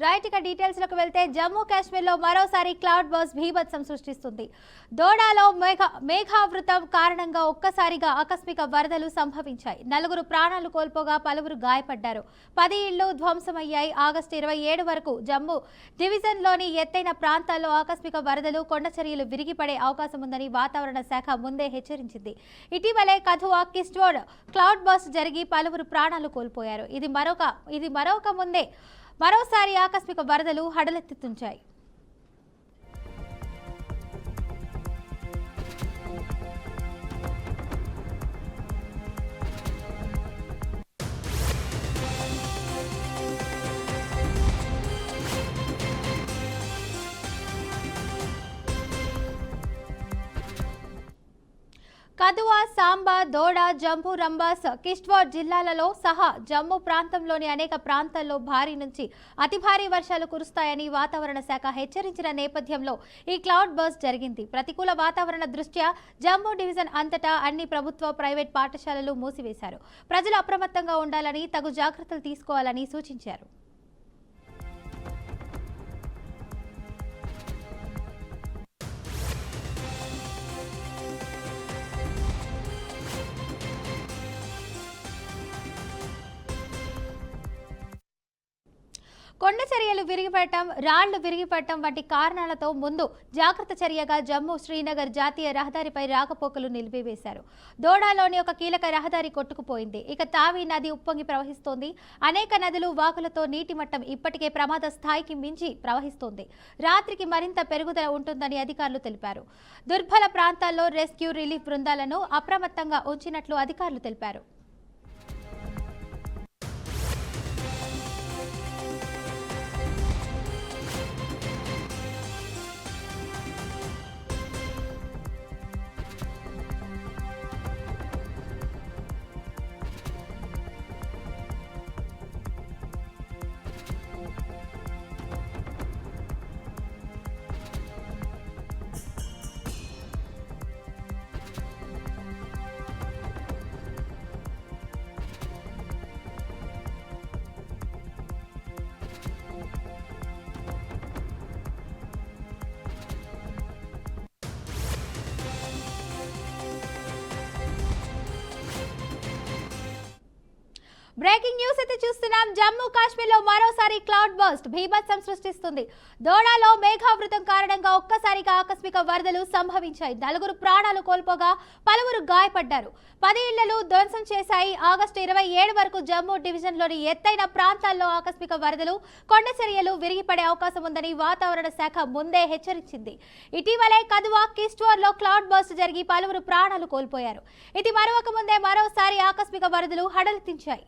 Right ఇక details లోకి వెళ్తే జమ్మూ కాశ్మీర్ లో మరోసారి క్లౌడ్ బర్స్ట్ భీభత్సం సృష్టిస్తుంది. దోడాలో మేఘావృతం కారణంగా ఒక్కసారిగా ఆకస్మిక వరదలు సంభవించాయి. 4 ప్రాణాలు కోల్పోగా పలువురు గాయపడ్డారు. 10 ఇళ్లు ధ్వంసమయ్యాయి. ఆగస్టు 27 వరకు జమ్మూ డివిజన్ లోని ఎత్తైన ప్రాంతాల్లో ఆకస్మిక వరదలు, కొండచర్యలు విరిగిపడే అవకాశం ఉందని వాతావరణ శాఖ ముందే హెచ్చరించింది. ఇటీవలే కథువా కిష్ట్వాడ్ క్లౌడ్ బర్స్ట్ జరిగి పలువురు ప్రాణాలు కోల్పోయారు. ఇది మరొక ముందే మరోసారి ఆకస్మిక వరదలు హడలెత్తించాయి. కథువా, సాంబా, దోడా, జంబూ, రంబాస్, కిష్ట్వాడ్ జిల్లాలలో సహా జమ్మూ ప్రాంతంలోని అనేక ప్రాంతాల్లో భారీ నుంచి అతి భారీ వర్షాలు కురుస్తాయని వాతావరణ శాఖ హెచ్చరించిన నేపథ్యంలో ఈ క్లౌడ్ బర్స్ట్ జరిగింది. ప్రతికూల వాతావరణ దృష్ట్యా జమ్మూ డివిజన్ అంతటా అన్ని ప్రభుత్వ, ప్రైవేట్ పాఠశాలలు మూసివేశారు. ప్రజలు అప్రమత్తంగా ఉండాలని, తగు జాగ్రత్తలు తీసుకోవాలని సూచించారు. కొండ చర్యలు విరిగిపడటం, రాళ్లు విరిగిపడటం వంటి కారణాలతో ముందు జాగ్రత్త చర్యగా జమ్మూ శ్రీనగర్ జాతీయ రహదారిపై రాకపోకలు నిలిపివేశారు. దోడాలోని ఒక కీలక రహదారి కొట్టుకుపోయింది. ఇక తావి నది ఉప్పొంగి ప్రవహిస్తోంది. అనేక నదులు, వాగులతో నీటి మట్టం ఇప్పటికే ప్రమాద స్థాయికి మించి ప్రవహిస్తోంది. రాత్రికి మరింత పెరుగుదల ఉంటుందని అధికారులు తెలిపారు. దుర్బల ప్రాంతాల్లో రెస్క్యూ, రిలీఫ్ బృందాలను అప్రమత్తంగా ఉంచినట్లు అధికారులు తెలిపారు. బ్రేకింగ్ న్యూస్ అయితే చూస్తున్నాం. జమ్మూ కాశ్మీర్ లో మరోసారి క్లౌడ్ బర్స్ట్ భీభత్సం సృష్టిస్తుంది. దోడాలో మేఘావృతం కారణంగా ఒక్కసారిగా ఆకస్మిక వరదలు సంభవించాయి. 4 ప్రాణాలు కోల్పోగా పలువురు గాయపడ్డారు. 10 ఇళ్లను ధ్వంసం చేశాయి. ఆగస్టు 27 వరకు జమ్మూ డివిజన్ లోని ఎత్తైన ప్రాంతాల్లో ఆకస్మిక వరదలు, కొండచర్యలు విరిగిపడే అవకాశం ఉందని వాతావరణ శాఖ ముందే హెచ్చరించింది. ఇటీవలే కథువా, కిష్ట్వాడ్ లో క్లౌడ్ బర్స్ట్ జరిగి పలువురు ప్రాణాలు కోల్పోయారు. ఇది మరొక ముందే మరోసారి ఆకస్మిక వరదలు హడలెత్తించాయి.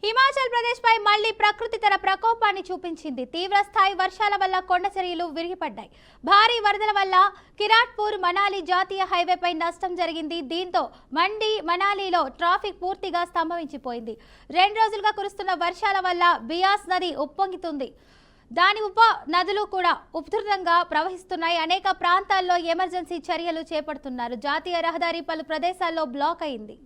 హిమాచల్ ప్రదేశ్ పై మళ్లీ ప్రకృతి తన ప్రకోపాన్ని చూపించింది. తీవ్రస్థాయి వర్షాల వల్ల కొండచర్యలు విరిగిపడ్డాయి. భారీ వరదల వల్ల కిరాట్పూర్ మనాలి జాతీయ హైవేపై నష్టం జరిగింది. దీంతో మండి, మనాలిలో ట్రాఫిక్ పూర్తిగా స్తంభించిపోయింది. 2 రోజులుగా కురుస్తున్న వర్షాల వల్ల బియాస్ నది ఉప్పొంగుతుంది. దాని ఉప నదులు కూడా ఉధృతంగా ప్రవహిస్తున్నాయి. అనేక ప్రాంతాల్లో ఎమర్జెన్సీ చర్యలు చేపడుతున్నారు. జాతీయ రహదారి పలు ప్రదేశాల్లో బ్లాక్ అయింది.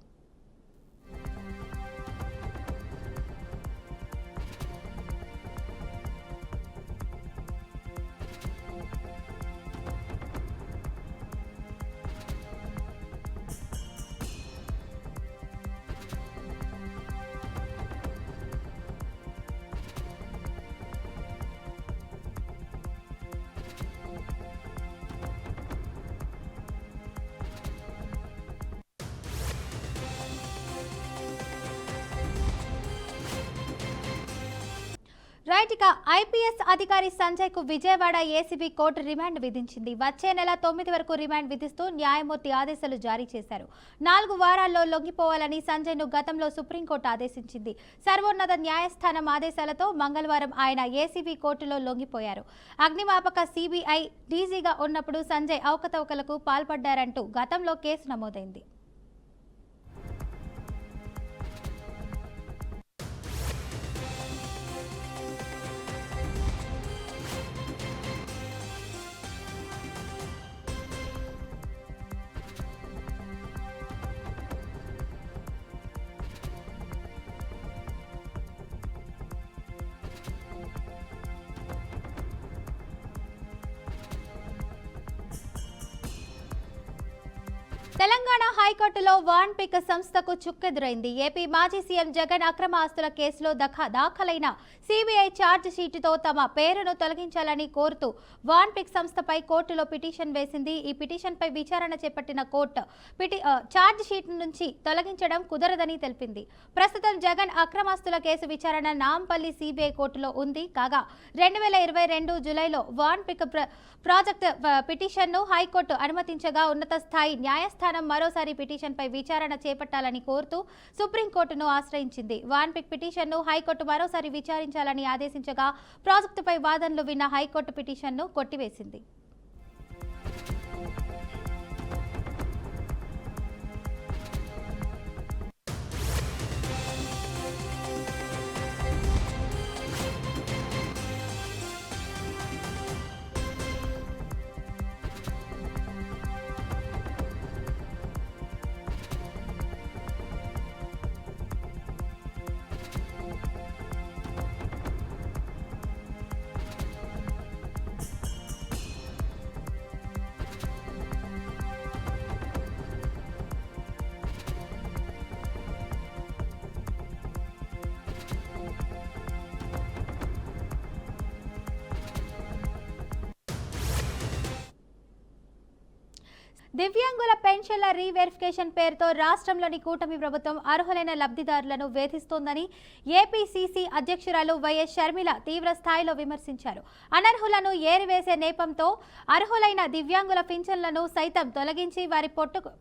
రైట్ ఇక ఐపీఎస్ అధికారి సంజయ్ కు విజయవాడ ఏసీబీ కోర్టు రిమాండ్ విధించింది. వచ్చే నెల 9 వరకు రిమాండ్ విధిస్తూ న్యాయమూర్తి ఆదేశాలు జారీ చేశారు. 4 వారాల్లో లొంగిపోవాలని సంజయ్ ను గతంలో సుప్రీంకోర్టు ఆదేశించింది. సర్వోన్నత న్యాయస్థానం ఆదేశాలతో మంగళవారం ఆయన ఏసీబీ కోర్టులో లొంగిపోయారు. అగ్నిమాపక సిబిఐ డీజీగా ఉన్నప్పుడు సంజయ్ అవకతవకలకు పాల్పడ్డారంటూ గతంలో కేసు నమోదైంది. తెలంగాణ హైకోర్టులో వాన్పిక్ సంస్థకు చుక్కెదురైంది. ఏపీ మాజీ సీఎం జగన్ అక్రమ ఆస్తుల కేసులో దాఖలైన సిబిఐ ఛార్జ్ షీటుతో తమ పేరును తొలగించాలని కోరుతూ వాన్పిక్ సంస్థపై కోర్టులో పిటిషన్ వేసింది. ఈ పిటిషన్పై విచారణ చేపట్టిన కోర్టు ఛార్జ్ షీట్ నుంచి తొలగించడం కుదరదని తెలిపింది. ప్రస్తుతం జగన్ అక్రమాస్తుల కేసు విచారణ నాంపల్లి సిబిఐ కోర్టులో ఉంది. కాగా 2022 జూలైలో వాన్పిక్ ప్రాజెక్టు పిటిషన్ను హైకోర్టు అనుమతించగా ఉన్నత స్థాయి న్యాయస్థానం మరోసారి పిటిషన్పై విచారణ చేపట్టాలని కోరుతూ సుప్రీంకోర్టును ఆశ్రయించింది. వాన్పిక్ పిటిషన్ను హైకోర్టు మరోసారి విచారించాలని ఆదేశించగా ప్రాజెక్టుపై వాదనలు విన్న హైకోర్టు పిటిషన్ను కొట్టివేసింది. దివ్యాంగుల పెన్షన్ల రీవెరిఫికేషన్ పేరుతో రాష్ట్రంలోని కూటమి ప్రభుత్వం అర్హులైన లబ్ధిదారులను వేధిస్తోందని ఏపీసీసీ అధ్యక్షురాలు వైఎస్ షర్మిల తీవ్ర స్థాయిలో విమర్శించారు. అనర్హులను ఏరివేసే నేపంతో అర్హులైన దివ్యాంగుల పింఛన్లను సైతం తొలగించి వారి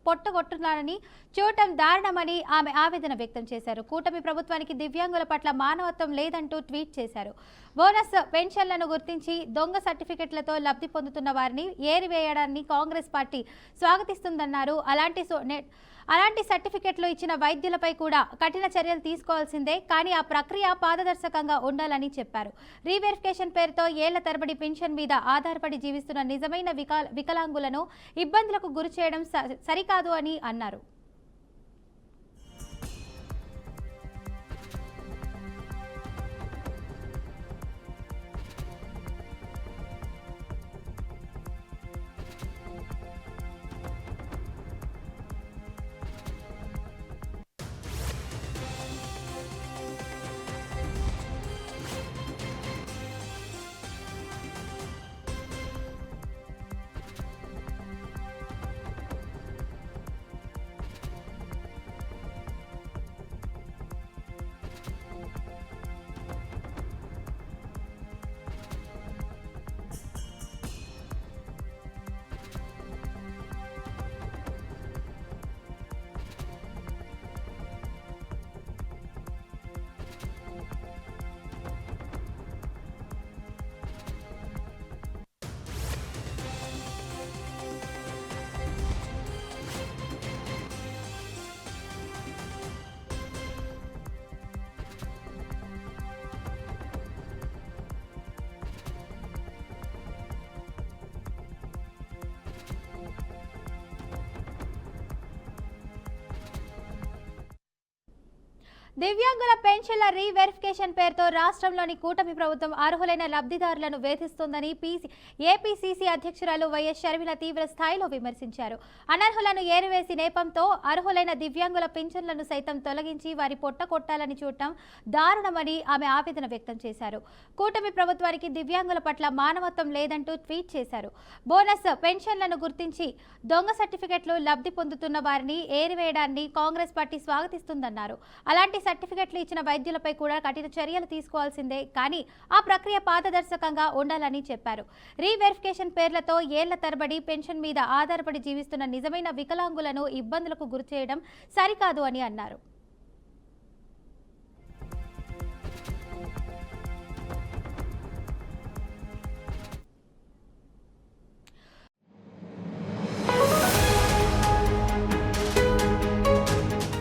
పొట్టగొట్టున్నారని చూడటం దారుణమని ఆమె ఆవేదన వ్యక్తం చేశారు. కూటమి ప్రభుత్వానికి దివ్యాంగుల పట్ల మానవత్వం లేదంటూ ట్వీట్ చేశారు. బోనస్ పెన్షన్లను గుర్తించి దొంగ సర్టిఫికెట్లతో లబ్ధి పొందుతున్న వారిని ఏరివేయడాన్ని కాంగ్రెస్ పార్టీ స్వాగతిస్తుందన్నారు. అలాంటి సర్టిఫికెట్లు ఇచ్చిన వైద్యులపై కూడా కఠిన చర్యలు తీసుకోవాల్సిందే, కానీ ఆ ప్రక్రియ పారదర్శకంగా ఉండాలని చెప్పారు. రీవెరిఫికేషన్ పేరుతో ఏళ్ల తరబడి పెన్షన్ మీద ఆధారపడి జీవిస్తున్న నిజమైన వికలాంగులను ఇబ్బందులకు గురి చేయడం సరికాదు అని అన్నారు. దివ్యాంగుల పెన్షన్ల రీవెరిఫికేషన్ పేరుతో రాష్ట్రంలోని కూటమి ప్రభుత్వం అర్హులైన లబ్ధిదారులను వేధిస్తోందని ఏపీసీసీ అధ్యక్షురాలు వైఎస్ షర్మిల తీవ్ర స్థాయిలో విమర్శించారు. అనర్హులను ఏరివేసి నేపంతో అర్హులైన దివ్యాంగుల పింఛన్లను సైతం తొలగించి వారి పొట్ట కొట్టాలని చూడటం దారుణమని ఆమె ఆవేదన వ్యక్తం చేశారు. కూటమి ప్రభుత్వానికి దివ్యాంగుల పట్ల మానవత్వం లేదంటూ ట్వీట్ చేశారు. బోనస్ పెన్షన్లను గుర్తించి దొంగ సర్టిఫికెట్లు లబ్ధి పొందుతున్న వారిని ఏరివేయడాన్ని కాంగ్రెస్ పార్టీ స్వాగతిస్తుందన్నారు. అలాంటి సర్టిఫికెట్లు ఇచ్చిన వైద్యులపై కూడా కఠిన చర్యలు తీసుకోవాల్సిందే, కానీ ఆ ప్రక్రియ పారదర్శకంగా ఉండాలని చెప్పారు. రీవెరిఫికేషన్ పేర్లతో ఏళ్ల తరబడి పెన్షన్ మీద ఆధారపడి జీవిస్తున్న నిజమైన వికలాంగులను ఇబ్బందులకు గురిచేయడం సరికాదు అని అన్నారు.